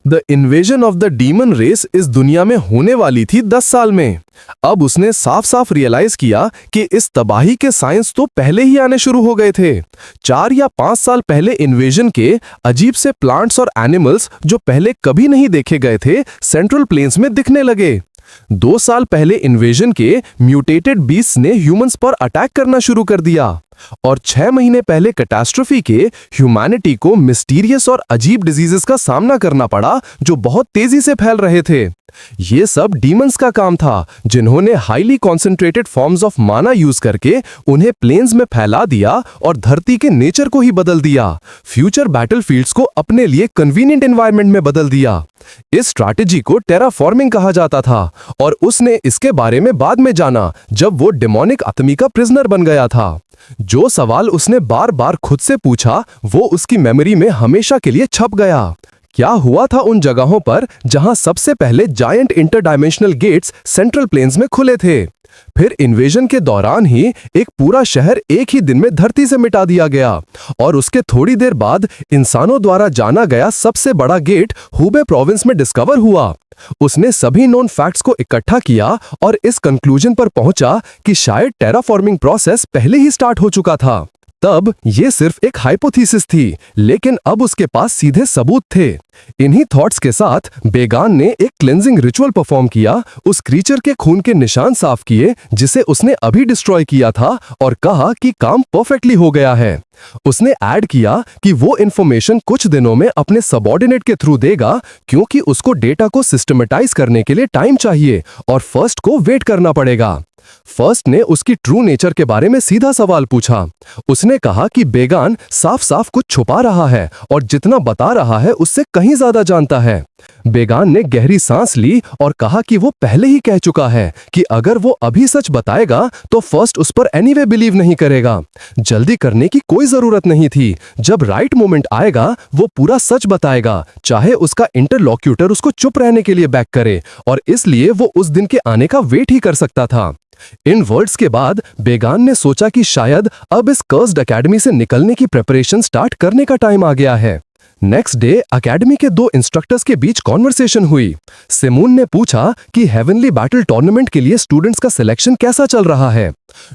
The invasion of the demon race इस दुनिया में होने वाली थी 10 साल में। अब उसने साफ साफ रियलाइज किया कि इस तबाही के साइंस तो पहले ही आने शुरू हो गए थे। 4 या 5 साल पहले इन्वेजन के अजीब से प्लांट्स और एनिमल्स जो पहले कभी नहीं देखे गए थे सेंट्रल प्लेन्स में दिखने लगे। 2 साल पहले इन्वेजन के म्यूटेटेड बीस्ट ने ह्यूमंस पर अटैक करना शुरू कर दिया और 6 महीने पहले कैटास्ट्रोफी के ह्यूमैनिटी को मिस्टीरियस और अजीब डिजीजेस का सामना करना पड़ा जो बहुत तेजी से फैल रहे थे। ये सब डीमंस का काम था जिन्होंने हाईली कॉन्सेंट्रेटेड फॉर्म्स ऑफ माना यूज करके उन्हें प्लेन्स में फैला दिया और धरती के नेचर को ही बदल दिया। फ्यूचर बैटलफील्ड्स को अपने लिए कन्वीनियंट एनवायरनमेंट में बदल दिया। इस स्ट्रैटेजी को टेराफॉर्मिंग कहा जाता था और उसने इसके बारे में बाद में जाना जब वो डेमोनिक आत्मी का प्रिजनर बन गया था। जो सवाल उसने बार बार खुद से पूछा वो उसकी मेमोरी में हमेशा के लिए छप गया। क्या हुआ था उन जगहों पर जहां सबसे पहले जायंट इंटरडायमेंशनल गेट्स सेंट्रल प्लेन्स में खुले थे? फिर इन्वेजन के दौरान ही एक पूरा शहर एक ही दिन में धरती से मिटा दिया गया और उसके थोड़ी देर बाद इंसानों द्वारा जाना गया सबसे बड़ा गेट हुबे प्रोविंस में डिस्कवर हुआ। उसने सभी नोन फैक्ट्स को इकट्ठा किया और इस कंक्लूजन पर पहुंचा कि शायद टेराफॉर्मिंग प्रोसेस पहले ही स्टार्ट हो चुका था। तब ये सिर्फ एक हाइपोथेसिस थी, लेकिन अब उसके पास सीधे सबूत थे। इन्हीं थॉट्स के साथ बेगान ने एक क्लेंजिंग रिचुअल परफॉर्म किया, उस क्रीचर के खून के निशान साफ किए जिसे उसने अभी डिस्ट्रॉय किया था और कहा कि काम परफेक्टली हो गया है। उसने ऐड किया कि वो इन्फॉर्मेशन कुछ दिनों में अपने सबऑर्डिनेट के थ्रू देगा क्योंकि उसको डेटा को सिस्टमेटाइज करने के लिए टाइम चाहिए और फर्स्ट को वेट करना पड़ेगा। फर्स्ट ने उसकी ट्रू नेचर के बारे में सीधा सवाल पूछा। उसने कहा कि बेगान साफ साफ कुछ छुपा रहा है और जितना बता रहा है उससे कहीं ज्यादा जानता है। बेगान ने गहरी सांस ली और कहा कि वो पहले ही कह चुका है कि अगर वो अभी सच बताएगा तो फर्स्ट उस पर एनीवे बिलीव नहीं करेगा। जल्दी करने की कोई जरूरत नहीं थी। जब राइट मोमेंट आएगा वो पूरा सच बताएगा, चाहे उसका इंटरलॉक्यूटर उसको चुप रहने के लिए बैक करे, और इसलिए वो उस दिन के आने का वेट ही कर सकता था। इन वर्ड्स के बाद बेगान ने सोचा कि शायद अब इस कर्स्ड एकेडमी से निकलने की प्रिपरेशन स्टार्ट करने का टाइम आ गया है। नेक्स्ट डे एकेडमी के 2 इंस्ट्रक्टर्स के बीच कॉन्वर्सेशन हुई। सिमोन ने पूछा कि हेवनली बैटल टूर्नामेंट के लिए स्टूडेंट्स का सिलेक्शन कैसा चल रहा है।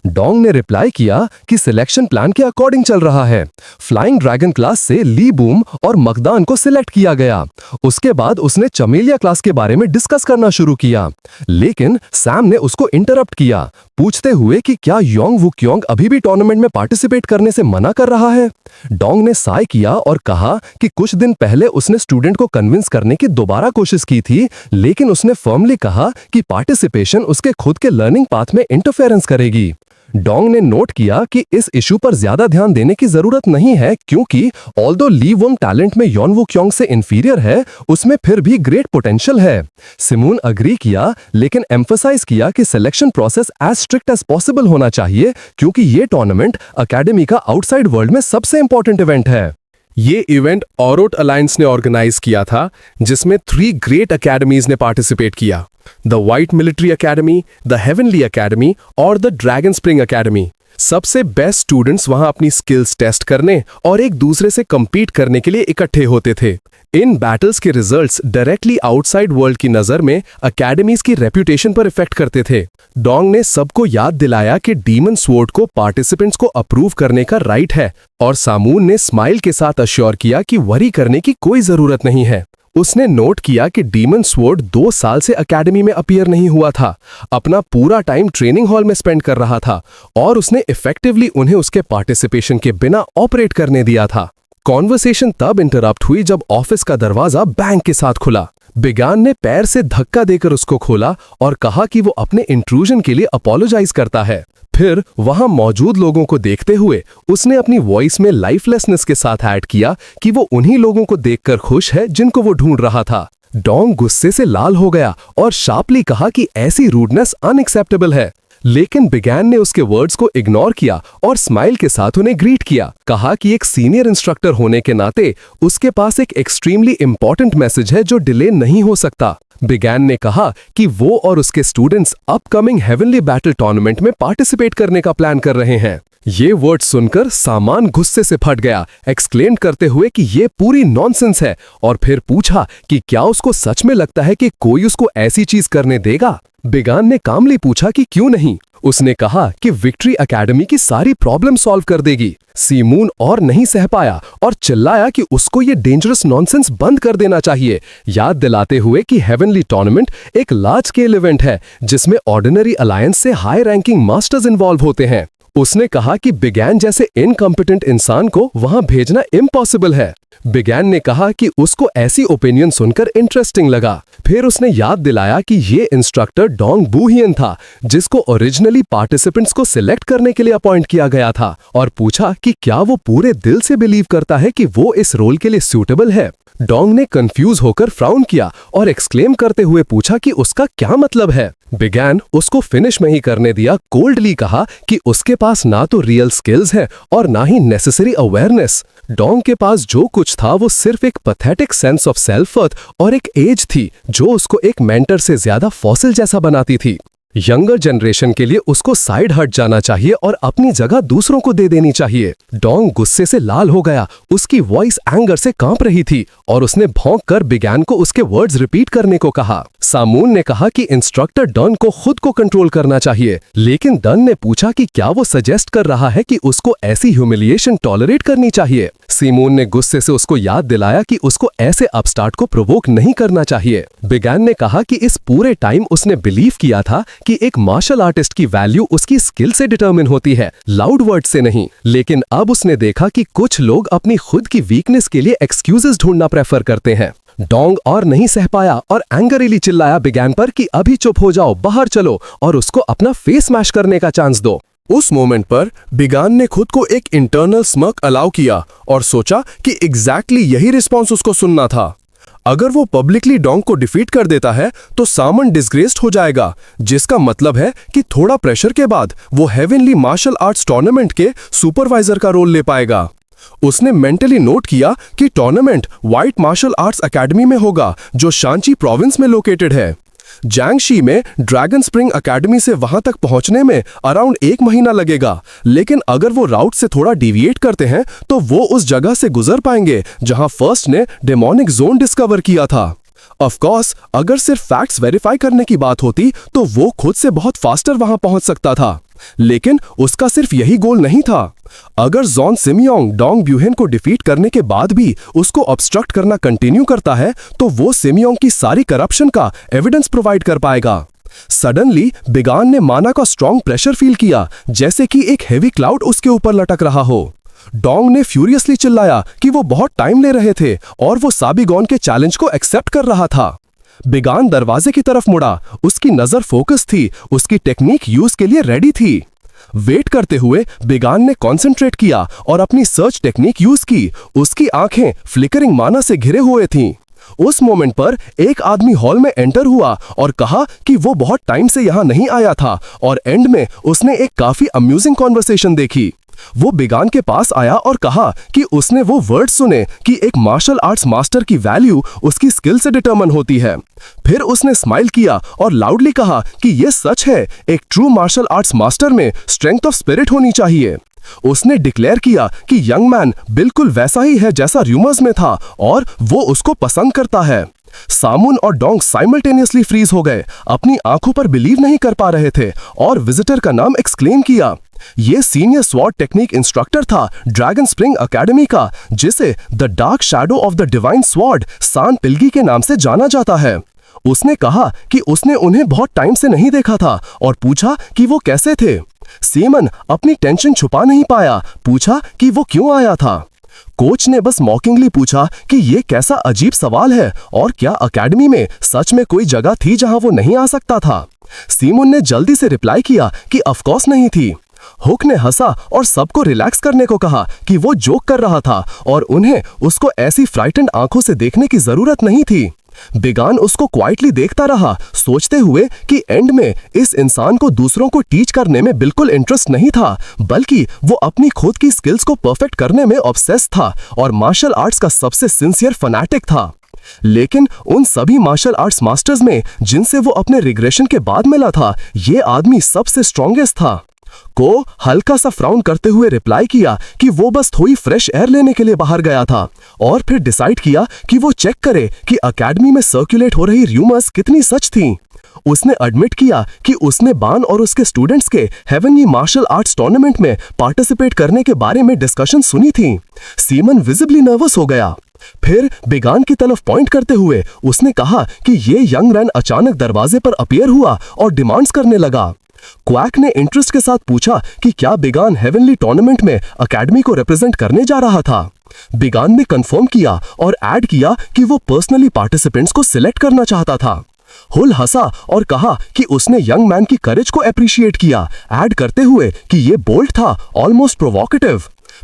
डोंग ने रिप्लाई किया कि सिलेक्शन प्लान के अकॉर्डिंग चल रहा है। फ्लाइंग ड्रैगन क्लास से ली बूम और मकदान को सिलेक्ट किया गया। उसके बाद उसने चमेलिया क्लास के बारे में डिस्कस करना शुरू किया, लेकिन सैम ने उसको इंटरप्ट किया, पूछते हुए कि क्या योंग वुक्योंग अभी भी टूर्नामेंट में पार्टिसिपेट करने से मना कर रहा है। डोंग ने साय किया और कहा कि कुछ दिन पहले उसने स्टूडेंट को कन्विंस करने की दोबारा कोशिश की थी, लेकिन उसने फर्मली कहा कि पार्टिसिपेशन उसके खुद के लर्निंग पाथ में इंटरफेरेंस करेगी। डोंग ने नोट किया कि इस इशू पर ज्यादा ध्यान देने की जरूरत नहीं है क्योंकि ऑल्दो ली वोंग टैलेंट में योन वुक्योंग से इंफीरियर है, उसमें फिर भी ग्रेट पोटेंशियल है। सिमोन अग्री किया, लेकिन एम्फसाइज किया कि selection process as strict as possible होना चाहिए क्योंकि ये टूर्नामेंट अकेडमी का आउटसाइड वर्ल्ड में सबसे इंपॉर्टेंट इवेंट है। ये इवेंट ऑरोट अलायंस ने ऑर्गेनाइज किया था जिसमें 3 ग्रेट अकेडमीज ने पार्टिसिपेट किया, the white military academy, the heavenly academy और द ड्रैगन स्प्रिंग अकेडमी। सबसे बेस्ट स्टूडेंट्स वहां अपनी स्किल्स टेस्ट करने और एक दूसरे से compete करने के लिए इकट्ठे होते थे। इन बैटल्स के रिजल्ट्स डायरेक्टली आउटसाइड वर्ल्ड की नजर में अकेडमीज की रेप्यूटेशन पर इफेक्ट करते थे। डोंग ने सबको याद दिलाया कि डीमन स्वॉर्ड को पार्टिसिपेंट्स को अप्रूव करने का राइट है और सामून ने स्माइल के साथ अश्योर किया कि वरी करने की कोई जरूरत नहीं है। उसने नोट किया कि डीमन स्वॉर्ड 2 साल से एकेडमी में अपीयर नहीं हुआ था, अपना पूरा टाइम ट्रेनिंग हॉल में स्पेंड कर रहा था और उसने इफेक्टिवली उन्हें उसके पार्टिसिपेशन के बिना ऑपरेट करने दिया था। कॉन्वर्सेशन तब इंटरप्ट हुई जब ऑफिस का दरवाजा बैंग के साथ खुला। बेगान ने पैर से धक्का देकर उसको खोला और कहा कि वो अपने इंट्रूजन के लिए अपोलोजाइज करता है। फिर वहां मौजूद लोगों को देखते हुए उसने अपनी वॉइस में लाइफलेसनेस के साथ ऐड किया कि वो उन्हीं लोगों को देखकर खुश है जिनको वो ढूंढ रहा था। डोंग गुस्से से लाल हो गया और शार्पली कहा कि ऐसी रूडनेस अनएक्सेप्टेबल है, लेकिन बेगान ने उसके वर्ड्स को इग्नोर किया और स्माइल के साथ उन्हें ग्रीट किया। कहा कि एक सीनियर इंस्ट्रक्टर होने के नाते उसके पास एक एक्सट्रीमली इंपॉर्टेंट मैसेज है जो डिले नहीं हो सकता। बेगान ने कहा कि वो और उसके students upcoming heavenly battle tournament में पार्टिसिपेट करने का प्लान कर रहे हैं। ये वर्ड सुनकर सामान गुस्से से फट गया, एक्सक्लेम करते हुए कि ये पूरी नॉनसेंस है, और फिर पूछा कि क्या उसको सच में लगता है कि कोई उसको ऐसी चीज करने देगा। बिगान ने कामली पूछा कि क्यों नहीं। उसने कहा कि विक्ट्री एकेडमी की सारी प्रॉब्लम सॉल्व कर देगी। सीमून और नहीं सह पाया और चिल्लाया कि उसको ये डेंजरस नॉनसेंस बंद कर देना चाहिए, याद दिलाते हुए कि हेवनली टूर्नामेंट एक लार्ज स्केल इवेंट है जिसमें ऑर्डिनरी अलायंस से हाई रैंकिंग मास्टर्स इन्वॉल्व होते हैं। उसने कहा कि बिगैन जैसे इनकॉम्पिटेंट इंसान को वहां भेजना इम्पॉसिबल है। बिगैन ने कहा कि उसको ऐसी ओपिनियन सुनकर इंटरेस्टिंग लगा। फिर उसने याद दिलाया कि ये इंस्ट्रक्टर डोंग बूहियन था, जिसको ओरिजिनली पार्टिसिपेंट्स को सिलेक्ट करने के लिए अपॉइंट किया गया था, और पूछा कि क्या वो पूरे दिल से बिलीव करता है कि वो इस रोल के लिए सूटेबल है। डोंग ने कंफ्यूज होकर फ्राउन किया और एक्सक्लेम करते हुए पूछा कि उसका क्या मतलब है। बिगैन उसको फिनिश में ही करने दिया, कोल्डली कहा कि उसके पास ना तो रियल स्किल्स है और ना ही नेसेसरी अवेयरनेस। डोंग के पास जो कुछ था वो सिर्फ एक pathetic sense of self worth और एक एज थी जो उसको एक मेंटर से ज्यादा फॉसिल जैसा बनाती थी। यंगर जनरेशन के लिए उसको साइड हट जाना चाहिए और अपनी जगह दूसरों को दे देनी चाहिए। डोंग गुस्से से लाल हो गया, उसकी वॉइस एंगर से कांप रही थी और उसने भौंक कर बिगैन को उसके वर्ड्स रिपीट करने को कहा। सामून ने कहा कि इंस्ट्रक्टर डन को खुद को कंट्रोल करना चाहिए, लेकिन डन ने पूछा कि क्या वो सजेस्ट कर रहा है कि उसको ऐसी ह्यूमिलिएशन टॉलरेट करनी चाहिए। सीमून ने गुस्से से उसको याद दिलाया कि उसको ऐसे अपस्टार्ट को प्रोवोक नहीं करना चाहिए। बिगैन ने कहा कि इस पूरे टाइम उसने बिलीव किया था कि एक मार्शल आर्टिस्ट की वैल्यू उसकी स्किल से डिटरमिन होती है, लाउड वर्ड से नहीं। लेकिन अब उसने देखा कि कुछ लोग अपनी खुद की वीकनेस के लिए एक्सक्यूजेस ढूंढना प्रेफर करते हैं। डोंग और नहीं सह पाया और एंगरीली चिल्लाया बिगैन पर कि अभी चुप हो जाओ, बाहर चलो और उसको अपना फेस स्मैश करने का चांस दो। उस मोमेंट पर बिगान ने खुद को एक इंटरनल स्मर्क अलाउ किया और सोचा कि एग्जैक्टली यही रिस्पॉन्स उसको सुनना था। अगर वो पब्लिकली डोंग को डिफीट कर देता है तो सामन डिस्ग्रेस्ड हो जाएगा, जिसका मतलब है कि थोड़ा प्रेशर के बाद वो हेवनली मार्शल आर्ट्स टूर्नामेंट के सुपरवाइजर का रोल ले पाएगा। उसने मेंटली नोट किया कि tournament white martial arts academy में होगा, जो शांची प्रोविंस में लोकेटेड है। जैंगशी में ड्रैगन स्प्रिंग एकेडमी से वहां तक पहुंचने में अराउंड 1 महीना लगेगा, लेकिन अगर वो राउट से थोड़ा डिविएट करते हैं तो वो उस जगह से गुजर पाएंगे जहां फर्स्ट ने डेमोनिक जोन डिस्कवर किया था। ऑफ कोर्स, अगर सिर्फ फैक्ट्स वेरीफाई करने की बात होती तो वो खुद से बहुत फास्टर वहां पहुंच सकता था, लेकिन उसका सिर्फ यही गोल नहीं था। अगर जॉन सिमियोंग डोंग ब्यूहेन को डिफीट करने के बाद भी उसको ऑब्स्ट्रक्ट करना कंटिन्यू करता है तो वो सिमियोंग की सारी करप्शन का एविडेंस प्रोवाइड कर पाएगा। सडनली बिगान ने माना का स्ट्रॉन्ग प्रेशर फील किया, जैसे कि एक हेवी क्लाउड उसके ऊपर लटक रहा हो। डोंग ने फ्यूरियसली चिल्लाया कि वो बहुत टाइम ले रहे थे और वो साबिगॉन के चैलेंज को एक्सेप्ट कर रहा था। बिगान दरवाजे की तरफ मुड़ा, उसकी नजर फोकस थी, उसकी टेक्निक यूज के लिए रेडी थी। वेट करते हुए बिगान ने कंसंट्रेट किया और अपनी सर्च टेक्निक यूज की। उसकी आंखें फ्लिकरिंग माना से घिरे हुए थीं। उस मोमेंट पर एक आदमी हॉल में एंटर हुआ और कहा कि वो बहुत टाइम से यहां नहीं आया था, और एंड में उसने एक काफी अम्यूजिंग कॉन्वर्सेशन देखी। वो बिगान के पास आया और कहा कि उसने वो वर्ड सुने कि एक मार्शल आर्ट्स मास्टर की वैल्यू उसकी स्किल से डिटरमिन होती है। फिर उसने स्माइल किया और लाउडली कहा कि ये सच है, एक ट्रू मार्शल आर्ट्स मास्टर में स्ट्रेंथ ऑफ स्पिरिट होनी चाहिए। उसने डिक्लेयर किया कि यंग मैन बिल्कुल वैसा ही है जैसा रूमर्स में था और वो उसको पसंद करता है। सामुन और डोंग साइमल्टेनियसली फ्रीज हो गए, अपनी आंखों पर बिलीव नहीं कर पा रहे थे और विजिटर का नाम एक्सक्लेम किया। ये सीनियर स्वॉर्ड टेक्निक इंस्ट्रक्टर था ड्रैगन स्प्रिंग एकेडमी का, जिसे the dark shadow of the divine sword सान पिल्गी के नाम से जाना जाता है। उसने कहा कि उसने उन्हें बहुत टाइम से नहीं देखा था और पूछा कि वो कैसे थे। सीमन अपनी टेंशन छुपा नहीं पाया, पूछा कि वो क्यों आया था। कोच ने बस मॉकिंगली पूछा कि ये कैसा अजीब सवाल है और क्या एकेडमी में सच में कोई जगह थी जहां वो नहीं आ सकता था। सीमन ने जल्दी से रिप्लाई किया कि ऑफ कोर्स नहीं थी। हुक ने हंसा और सबको रिलैक्स करने को कहा कि वो जोक कर रहा था और उन्हें उसको ऐसी फ्राइटेंड आंखों से देखने की जरूरत नहीं थी। बिगान उसको क्वाइटली देखता रहा, सोचते हुए कि एंड में इस इंसान को दूसरों को टीच करने में बिल्कुल इंटरेस्ट नहीं था, बल्कि वो अपनी खुद की स्किल्स को परफेक्ट करने में ऑब्सेस था और मार्शल आर्ट्स का सबसे सिंसियर फनाटिक था। लेकिन उन सभी मार्शल आर्ट्स मास्टर्स में जिनसे वो अपने रिग्रेशन के बाद मिला था, ये आदमी सबसे स्ट्रॉन्गेस्ट था। को हल्का सा फ्राउन करते हुए रिप्लाई किया कि वो बस थोड़ी फ्रेश एयर लेने के लिए बाहर गया था, और फिर डिसाइड किया कि वो चेक करे कि एकेडमी में सर्कुलेट हो रही र्यूमर्स कितनी सच थी। उसने एडमिट किया कि उसने बान और उसके स्टूडेंट्स के हेवनली मार्शल आर्ट्स टूर्नामेंट में पार्टिसिपेट करने के बारे में डिस्कशन सुनी थी। सीमन विजिबली नर्वस हो गया। फिर बिगान की तरफ पॉइंट करते हुए उसने कहा कि ये यंग मैन अचानक दरवाजे पर अपीयर हुआ और डिमांड्स करने लगा। क्वैक ने इंटरेस्ट के साथ पूछा कि क्या बिगान हेवनली टूर्नामेंट में एकेडमी को रिप्रेजेंट करने जा रहा था। बिगान ने कंफर्म किया और ऐड किया कि वो पर्सनली पार्टिसिपेंट्स को सिलेक्ट करना चाहता था। हुल हंसा और कहा कि उसने यंग मैन की करेज को अप्रिशिएट किया, ऐड करते हुए कि ये बोल्ड था, ऑलमोस्ट प्रोवोकेटिव।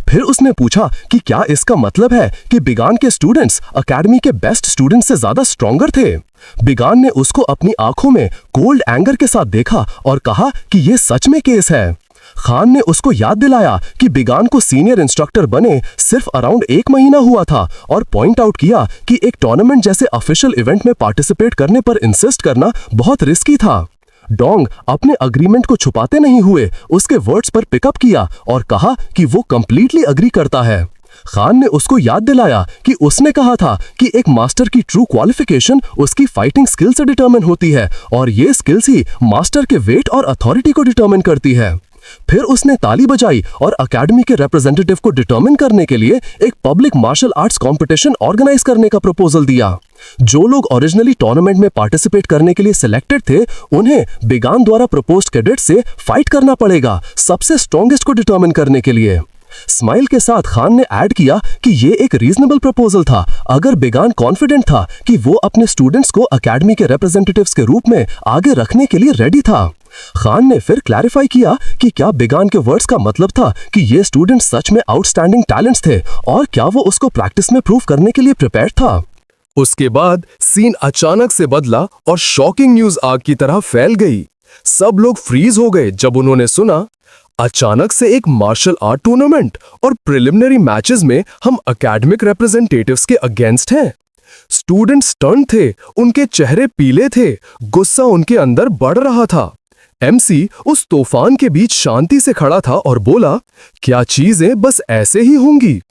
फिर उसने पूछा कि क्या इसका मतलब है कि बिगान के स्टूडेंट्स एकेडमी के बेस्ट स्टूडेंट्स से ज्यादा स्ट्रॉन्गर थे। बिगान ने उसको अपनी आंखों में कोल्ड एंगर के साथ देखा और कहा कि यह सच में केस है। खान ने उसको याद दिलाया कि बिगान को सीनियर इंस्ट्रक्टर बने सिर्फ अराउंड 1 महीना हुआ था और पॉइंट आउट किया कि एक टूर्नामेंट जैसे ऑफिशियल इवेंट में पार्टिसिपेट करने पर इंसिस्ट करना बहुत रिस्की था। डोंग अपने अग्रीमेंट को छुपाते नहीं हुए उसके वर्ड्स पर पिकअप किया और कहा कि वो कंप्लीटली अग्री करता है। खान ने उसको याद दिलाया कि उसने कहा था कि एक मास्टर की ट्रू क्वालिफिकेशन उसकी फाइटिंग स्किल से डिटरमिन होती है और ये स्किल्स ही मास्टर के वेट और अथॉरिटी को डिटरमिन करती है। फिर उसने ताली बजाई और एकेडमी के रिप्रेजेंटेटिव को डिटरमिन करने के लिए एक public martial arts competition organize करने का प्रपोजल दिया। जो लोग ओरिजिनली टूर्नामेंट में पार्टिसिपेट करने के लिए सिलेक्टेड थे उन्हें बिगान द्वारा प्रपोज्ड कैडेट से फाइट करना पड़ेगा सबसे स्ट्रॉन्गेस्ट को डिटरमिन करने के लिए। स्माइल के साथ खान ने ऐड किया कि ये एक रीजनेबल प्रपोजल था अगर बिगान कॉन्फिडेंट था कि वो अपने स्टूडेंट्स को एकेडमी के रिप्रेजेंटेटिव्स के रूप में आगे रखने के लिए रेडी था। खान ने फिर क्लैरिफाई किया कि क्या बिगान के वर्ड्स का मतलब था कि ये स्टूडेंट सच में आउटस्टैंडिंग टैलेंट्स थे और क्या वो उसको प्रैक्टिस में प्रूव करने के लिए प्रिपेयर्ड था। उसके बाद सीन अचानक से बदला और शॉकिंग न्यूज आग की तरह फैल गई। सब लोग फ्रीज हो गए जब उन्होंने सुना अचानक से एक मार्शल आर्ट टूर्नामेंट और प्रिलिमिनरी मैचेस में हम एकेडमिक रिप्रेजेंटेटिव्स के अगेंस्ट हैं। स्टूडेंट्स टर्न थे, उनके चेहरे पीले थे, गुस्सा उनके अंदर बढ़ रहा था। एमसी उस तूफान के बीच शांति से खड़ा था और बोला, क्या चीजें बस ऐसे ही होंगी।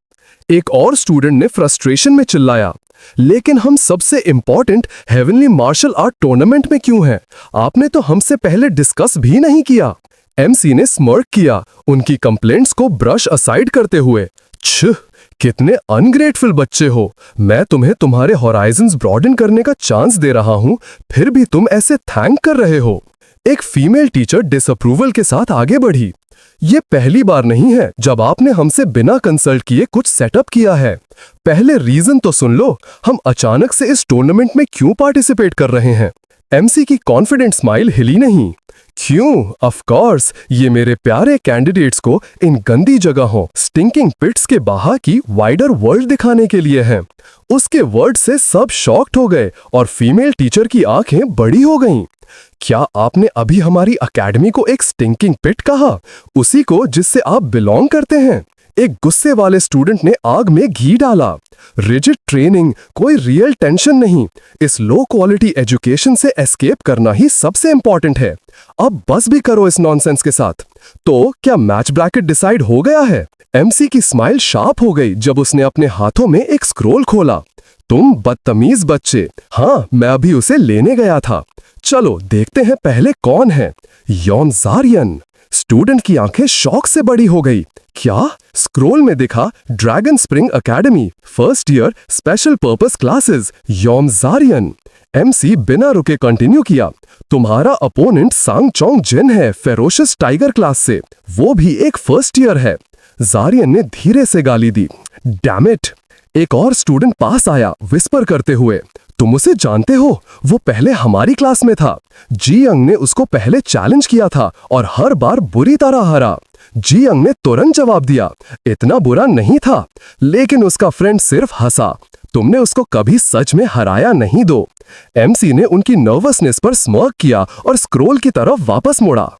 एक और स्टूडेंट ने फ्रस्ट्रेशन में चिल्लाया, लेकिन हम सबसे important heavenly martial art tournament में क्यों हैं? आपने तो हमसे पहले डिस्कस भी नहीं किया। एमसी ने स्मर्क किया, उनकी कंप्लेंट्स को ब्रश असाइड करते हुए। छह, कितने अनग्रेटफुल बच्चे हो। मैं तुम्हें तुम्हारे हॉराइजन्स ब्रॉडन करने का चांस दे रहा हूं, फिर भी तुम ऐसे थैंक कर रहे हो। एक फीमेल टीचर डिसअप्रूवल के साथ आगे बढ़ी। ये पहली बार नहीं है जब आपने हमसे बिना कंसल्ट किए कुछ सेटअप किया है। पहले रीजन तो सुन लो, हम अचानक से इस टूर्नामेंट में क्यों पार्टिसिपेट कर रहे हैं। एमसी की कॉन्फिडेंट स्माइल हिली नहीं। क्यों? ऑफ कोर्स, ये मेरे प्यारे कैंडिडेट्स को इन गंदी जगहों स्टिंकिंग पिट्स के बाहर की वाइडर वर्ल्ड दिखाने के लिए है। उसके वर्ड से सब शॉक्ड हो गए और फीमेल टीचर की आंखें बड़ी हो गईं। क्या आपने अभी हमारी एकेडमी को एक स्टिंकिंग पिट कहा? उसी को जिससे आप बिलोंग करते हैं। एक गुस्से वाले स्टूडेंट ने आग में घी डाला। रिजिड ट्रेनिंग, कोई रियल टेंशन नहीं। इस लो क्वालिटी एजुकेशन से एस्केप करना ही सबसे इंपॉर्टेंट है। अब बस भी करो इस नॉनसेंस के साथ। तो क्या मैच ब्रैकेट डिसाइड हो गया है? एमसी की स्माइल शार्प हो गई जब उसने अपने हाथों में एक स्क्रोल खोला। तुम बदतमीज बच्चे। हाँ, मैं अभी उसे लेने गया था। चलो देखते हैं पहले कौन है। योमजारियन। स्टूडेंट की आंखें शौक से बड़ी हो गई। क्या? स्क्रोल में दिखा dragon spring academy first year special purpose classes योमजारियन। एमसी बिना रुके कंटिन्यू किया, तुम्हारा अपोनेंट सांग चोंग जिन है फेरोशियस टाइगर क्लास से, वो भी एक फर्स्ट ईयर है। जारियन ने धीरे से गाली दी। Damn it. एक और स्टूडेंट पास आया विस्पर करते हुए, तुम उसे जानते हो? वो पहले हमारी क्लास में था। जी यंग ने उसको पहले चैलेंज किया था और हर बार बुरी तरह हारा। जी यंग ने तुरंत जवाब दिया, इतना बुरा नहीं था, लेकिन उसका फ्रेंड सिर्फ हंसा। तुमने उसको कभी सच में हराया नहीं दो। एमसी ने उनकी नर्वसनेस पर स्मर्क किया और स्क्रोल की तरफ वापस मुड़ा।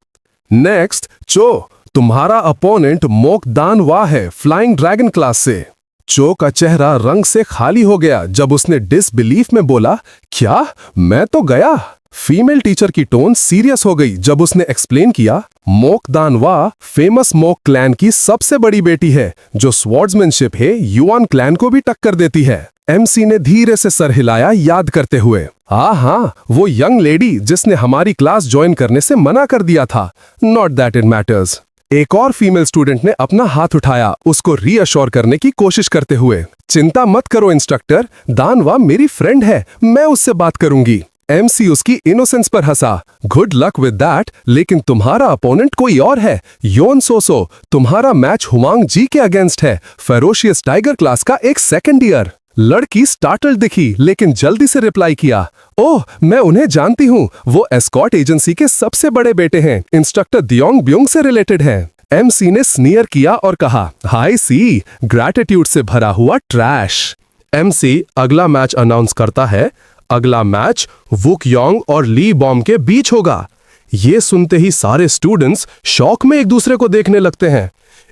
नेक्स्ट, चो, तुम्हारा अपोनेंट मोक दान वा है फ्लाइंग ड्रैगन क्लास से। चो का चेहरा रंग से खाली हो गया जब उसने डिसबिलीफ में बोला, क्या मैं तो गया। फीमेल टीचर की टोन सीरियस हो गई जब उसने एक्सप्लेन किया, मोक दानवा फेमस मोक क्लैन की सबसे बड़ी बेटी है जो स्वॉर्ड्समैनशिप है युआन क्लैन को भी टक्कर देती है। एमसी ने धीरे से सर हिलाया याद करते हुए, हाँ, वो यंग लेडी जिसने हमारी क्लास ज्वाइन करने से मना कर दिया था। Not that it matters. एक और फीमेल स्टूडेंट ने अपना हाथ उठाया, उसको रीअश्योर करने की कोशिश करते हुए। चिंता मत करो इंस्ट्रक्टर, दानवा मेरी फ्रेंड है, मैं उससे बात करूंगी। एमसी उसकी इनोसेंस पर हंसा। गुड लक विद दैट, लेकिन तुम्हारा अपोनेंट कोई और है, योन सोसो। तुम्हारा मैच हुमांग जी के अगेंस्ट है, फेरोशियस टाइगर क्लास का एक सेकंड ईयर। लड़की स्टार्टल्ड दिखी लेकिन जल्दी से रिप्लाई किया, ओह मैं उन्हें जानती हूँ, वो एस्कॉर्ट एजेंसी के सबसे बड़े बेटे हैं, इंस्ट्रक्टर दियोंग ब्योंग से रिलेटेड हैं। एमसी ने स्नीयर किया और कहा, हाय सी, ग्रैटिट्यूड से भरा हुआ ट्रैश। एमसी अगला मैच अनाउंस करता है। अगला मैच वुक योंग और ली बॉम के बीच होगा। ये सुनते ही सारे स्टूडेंट्स शौक में एक दूसरे को देखने लगते हैं।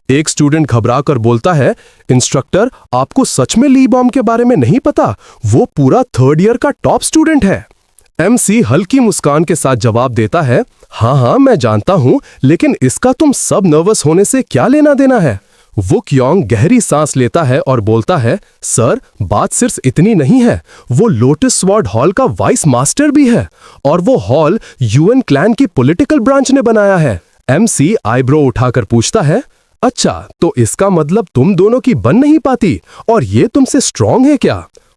एक स्टूडेंट घबरा कर बोलता है, इंस्ट्रक्टर आपको सच में ली बॉम के बारे में नहीं पता, वो पूरा थर्ड ईयर का टॉप स्टूडेंट है। एमसी हल्की मुस्कान के साथ जवाब देता है, हाँ मैं जानता हूं, लेकिन इसका तुम सब नर्वस होने से क्या लेना देना है। वुक योंग गहरी सांस लेता है और बोलता है, सर बात सिर्फ इतनी नहीं है, वो लोटस स्वॉर्ड हॉल का वाइस मास्टर भी है और वो हॉल यूएन क्लैन की पॉलिटिकल ब्रांच ने बनाया है। एमसी आईब्रो उठाकर पूछता है, अच्छा तो इसका मतलब तुम दोनों की बन नहीं पाती और ये तुमसे स्ट्रांग है क्या।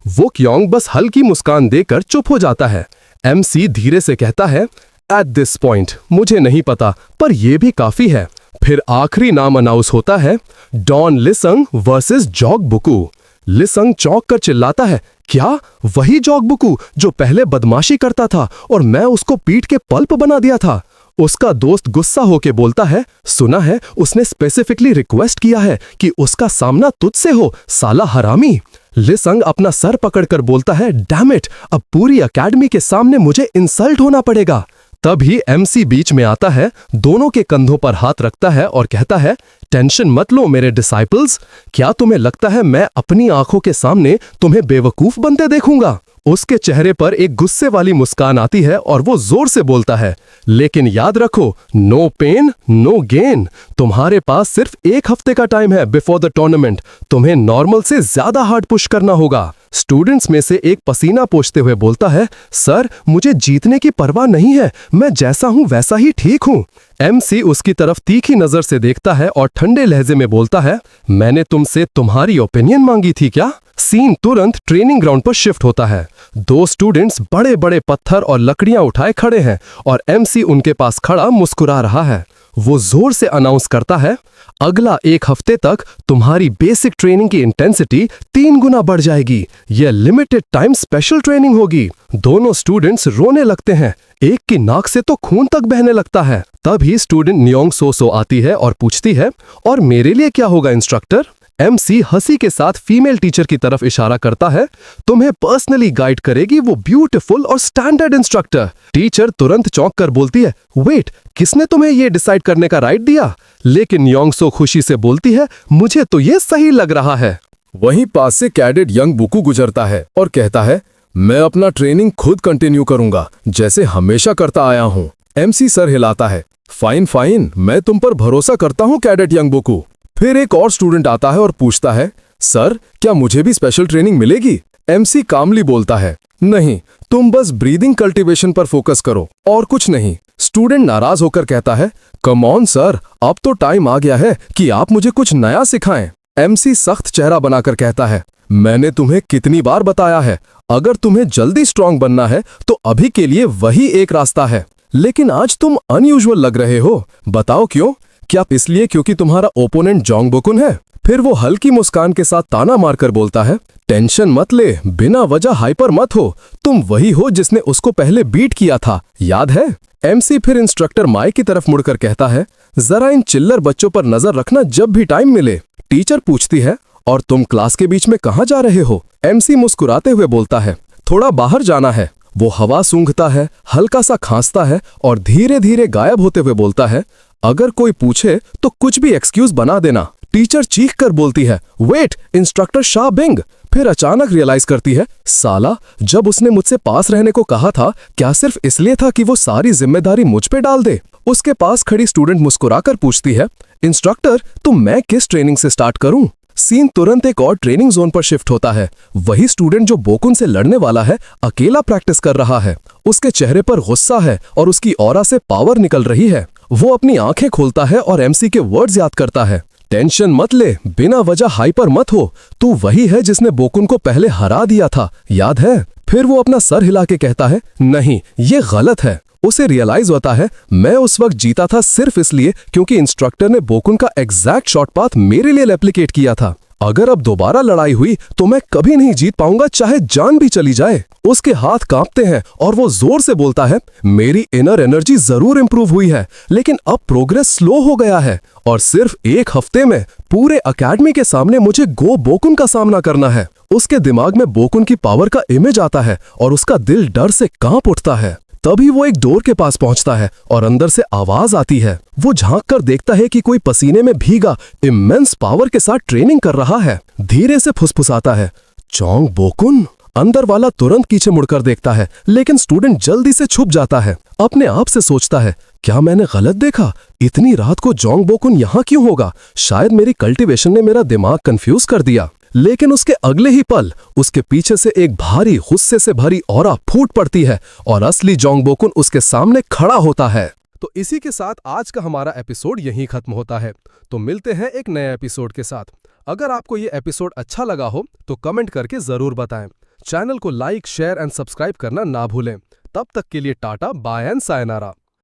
वुक योंग बस हल्की मुस्कान देकर चुप हो जाता है। एमसी धीरे से कहता है, एट दिस पॉइंट मुझे नहीं पता, पर यह भी काफी है। फिर आखिरी नाम अनाउंस होता है, डॉन लिसंग वर्सेस जॉग बुकू। लिसंग चौंक कर चिल्लाता है, क्या वही जॉग बुकू जो पहले बदमाशी करता था और मैं उसको पीट के पल्प बना दिया था। उसका दोस्त गुस्सा होके बोलता है, सुना है उसने स्पेसिफिकली रिक्वेस्ट किया है कि उसका सामना तुझसे हो, साला हरामी। लिसंग अपना सर पकड़कर बोलता है, डैम इट, अब पूरी एकेडमी के सामने मुझे इंसल्ट होना पड़ेगा। तभी एमसी बीच में आता है, दोनों के कंधों पर हाथ रखता है और कहता है, टेंशन मत लो मेरे डिसाइपल्स, क्या तुम्हें लगता है मैं अपनी आंखों के सामने तुम्हें बेवकूफ बनते देखूंगा। उसके चेहरे पर एक गुस्से वाली मुस्कान आती है और वो जोर से बोलता है, लेकिन याद रखो, नो पेन नो गेन। तुम्हारे पास सिर्फ एक हफ्ते का टाइम है बिफोर द टूर्नामेंट, तुम्हें नॉर्मल से ज्यादा हार्ड पुश करना होगा। स्टूडेंट्स में से एक पसीना पोंछते हुए बोलता है, सर मुझे जीतने की परवाह नहीं है, मैं जैसा हूं वैसा ही ठीक हूं। एमसी उसकी तरफ तीखी नजर से देखता है और ठंडे लहजे में बोलता है, मैंने तुमसे तुम्हारी ओपिनियन मांगी थी क्या। सीन तुरंत ट्रेनिंग ग्राउंड पर शिफ्ट होता है। दो स्टूडेंट्स बड़े बड़े पत्थर और लकड़ियां उठाए खड़े हैं और एमसी उनके पास खड़ा मुस्कुरा रहा है। वो जोर से अनाउंस करता है, अगला एक हफ्ते तक तुम्हारी बेसिक ट्रेनिंग की इंटेंसिटी 3 गुना बढ़ जाएगी। यह लिमिटेड टाइम स्पेशल ट्रेनिंग होगी। दोनों स्टूडेंट्स रोने लगते हैं, एक की नाक से तो खून तक बहने लगता है। तभी स्टूडेंट न्योंग सोसो आती है और पूछती है, और मेरे लिए क्या होगा इंस्ट्रक्टर। एमसी हंसी के साथ फीमेल टीचर की तरफ इशारा करता है, तुम्हें पर्सनली गाइड करेगी वो ब्यूटीफुल और स्टैंडर्ड इंस्ट्रक्टर। टीचर तुरंत चौंक कर बोलती है, वेट, किसने तुम्हें ये डिसाइड करने का राइट दिया। लेकिन योंगसो खुशी से बोलती है, मुझे तो ये सही लग रहा है। वहीं पास से कैडेट यंग बुकू गुजरता है और कहता है, मैं अपना ट्रेनिंग खुद कंटिन्यू करूंगा जैसे हमेशा करता आया हूं। एमसी सर हिलाता है, फाइन फाइन, मैं तुम पर भरोसा करता हूं कैडेट यंग बुकू। फिर एक और स्टूडेंट आता है और पूछता है, सर क्या मुझे भी स्पेशल ट्रेनिंग मिलेगी। एमसी कामली बोलता है, नहीं, तुम बस ब्रीदिंग कल्टीवेशन पर फोकस करो और कुछ नहीं। स्टूडेंट नाराज होकर कहता है, कम ऑन सर, अब तो टाइम आ गया है कि आप मुझे कुछ नया सिखाएं। एमसी सख्त चेहरा बनाकर कहता है, मैंने तुम्हें कितनी बार बताया है, अगर तुम्हें जल्दी स्ट्रांग बनना है तो अभी के लिए वही एक रास्ता है। लेकिन आज तुम अनयूजुअल लग रहे हो, बताओ क्यों। क्या इसलिए क्योंकि तुम्हारा ओपोनेंट जोंग बुकुन है। फिर वो हल्की मुस्कान के साथ ताना मारकर बोलता है, टेंशन मत ले, बिना वजह हाइपर मत हो, तुम वही हो जिसने उसको पहले बीट किया था, याद है। एमसी फिर इंस्ट्रक्टर माई की तरफ मुड़कर कहता है, जरा इन चिल्लर बच्चों पर नजर रखना जब भी टाइम मिले। टीचर पूछती है, और तुम क्लास के बीच में कहाँ जा रहे हो। एमसी मुस्कुराते हुए बोलता है, थोड़ा बाहर जाना है। वो हवा सूंघता है, हल्का सा खांसता है और धीरे धीरे गायब होते हुए बोलता है, अगर कोई पूछे तो कुछ भी एक्सक्यूज बना देना। टीचर चीख कर बोलती है, वेट इंस्ट्रक्टर शा बिंग। फिर अचानक रियलाइज करती है, साला जब उसने मुझसे पास रहने को कहा था क्या सिर्फ इसलिए था कि वो सारी जिम्मेदारी मुझ पे डाल दे। उसके पास खड़ी स्टूडेंट मुस्कुराकर पूछती है, इंस्ट्रक्टर तो मैं किस ट्रेनिंग से स्टार्ट करूं? सीन तुरंत एक और ट्रेनिंग जोन पर शिफ्ट होता है। वही स्टूडेंट जो बोकुन से लड़ने वाला है अकेला प्रैक्टिस कर रहा है। उसके चेहरे पर गुस्सा है और उसकी ऑरा से पावर निकल रही है। वो अपनी आंखें खोलता है और एमसी के वर्ड्स याद करता है, टेंशन मत ले, बिना वजह हाइपर मत हो, तू वही है जिसने बोकुन को पहले हरा दिया था, याद है? फिर वो अपना सर हिला के कहता है, नहीं ये गलत है। उसे रियलाइज होता है, मैं उस वक्त जीता था सिर्फ इसलिए क्योंकि इंस्ट्रक्टर ने बोकुन का एग्जैक्ट शॉट पाथ मेरे लिए रेप्लिकेट किया था। अगर अब दोबारा लड़ाई हुई तो मैं कभी नहीं जीत पाऊंगा, चाहे जान भी चली जाए। उसके हाथ कांपते हैं और वो जोर से बोलता है, मेरी इनर एनर्जी जरूर इंप्रूव हुई है, लेकिन अब प्रोग्रेस स्लो हो गया है और सिर्फ एक हफ्ते में पूरे एकेडमी के सामने मुझे गो बोकुन का सामना करना है। उसके दिमाग में बोकुन की पावर का इमेज आता है और उसका दिल डर से कांप उठता है। तभी वो एक डोर के पास पहुंचता है और अंदर से आवाज आती है। वो झांक कर देखता है कि कोई पसीने में भीगा इमेंस पावर के साथ ट्रेनिंग कर रहा है। धीरे से फुसफुसाता है, चोंग बोकुन। अंदर वाला तुरंत पीछे मुड़कर देखता है, लेकिन स्टूडेंट जल्दी से छुप जाता है। अपने आप से सोचता है, क्या मैंने गलत देखा? इतनी रात को जोंग बोकुन यहाँ क्यों होगा? शायद मेरी कल्टीवेशन ने मेरा दिमाग कंफ्यूज कर दिया। लेकिन उसके अगले ही पल उसके पीछे से एक भारी गुस्से से भरी ऑरा फूट पड़ती है और असली जोंग बोकुन उसके सामने खड़ा होता है। तो इसी के साथ आज का हमारा एपिसोड यहीं खत्म होता है। तो मिलते हैं एक नए एपिसोड के साथ। अगर आपको ये एपिसोड अच्छा लगा हो तो कमेंट करके जरूर बताएं। चैनल को लाइक, शेयर एंड सब्सक्राइब करना ना भूलें। तब तक के लिए टाटा, बाय एंड सायनारा।